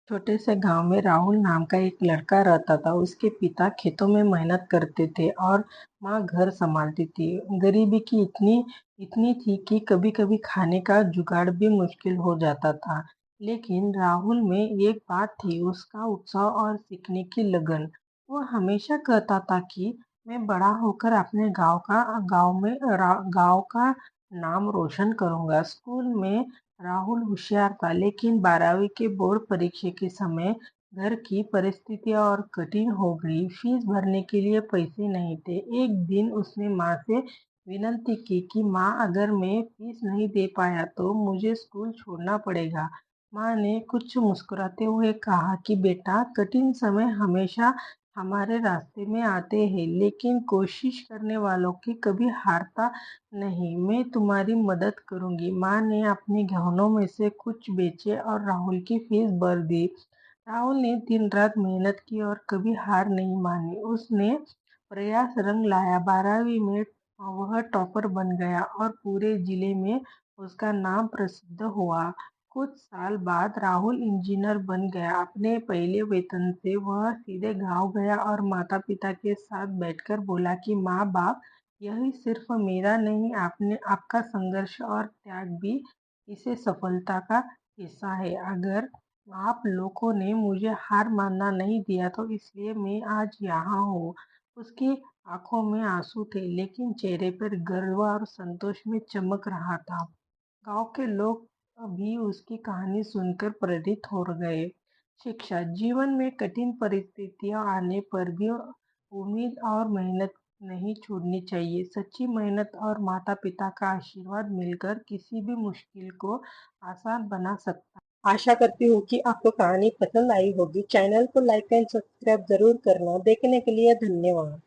छोटे से गांव में राहुल नाम का एक लड़का रहता था। उसके पिता खेतों में मेहनत करते थे और माँ घर संभालती थी। गरीबी की इतनी इतनी थी कि कभी कभी खाने का जुगाड़ भी मुश्किल हो जाता था। लेकिन राहुल में एक बात थी, उसका उत्साह और सीखने की लगन। वो हमेशा कहता था कि मैं बड़ा होकर अपने गांव का नाम रोशन करूंगा। स्कूल में राहुल होशियार था, लेकिन 12वीं के बोर्ड परीक्षा के समय घर की परिस्थितियां और कठिन हो गई। फीस भरने के लिए पैसे नहीं थे। एक दिन उसने माँ से विनती की कि माँ, अगर मैं फीस नहीं दे पाया तो मुझे स्कूल छोड़ना पड़ेगा। माँ ने कुछ मुस्कुराते हुए कहा कि बेटा, कठिन समय हमेशा हमारे रास्ते में आते हैं, लेकिन कोशिश करने वालों की कभी हारता नहीं। मैं तुम्हारी मदद करूंगी। माँ ने अपने गहनों में से कुछ बेचे और राहुल की फीस भर दी। राहुल ने दिन रात मेहनत की और कभी हार नहीं मानी। उसने प्रयास रंग लाया। 12वीं में वह टॉपर बन गया और पूरे जिले में उसका नाम प्रसिद्ध हुआ। कुछ साल बाद राहुल इंजीनियर बन गया। अपने पहले वेतन से वह सीधे गांव गया और माता पिता के साथ बैठकर बोला कि माँ बाप, यही सिर्फ मेरा नहीं, आपने आपका संघर्ष और त्याग भी इसे सफलता का हिस्सा है। अगर आप लोगों ने मुझे हार मानना नहीं दिया तो इसलिए मैं आज यहाँ हूँ। उसकी आंखों में आंसू थे, लेकिन चेहरे पर गर्व और संतोष में चमक रहा था। गांव के लोग भी उसकी कहानी सुनकर प्रेरित हो गए। शिक्षा जीवन में कठिन परिस्थितियां आने पर भी उम्मीद और मेहनत नहीं छोड़नी चाहिए। सच्ची मेहनत और माता पिता का आशीर्वाद मिलकर किसी भी मुश्किल को आसान बना सकता है। आशा करती हूँ कि आपको कहानी पसंद आई होगी। चैनल को लाइक एंड सब्सक्राइब जरूर करना। देखने के लिए धन्यवाद।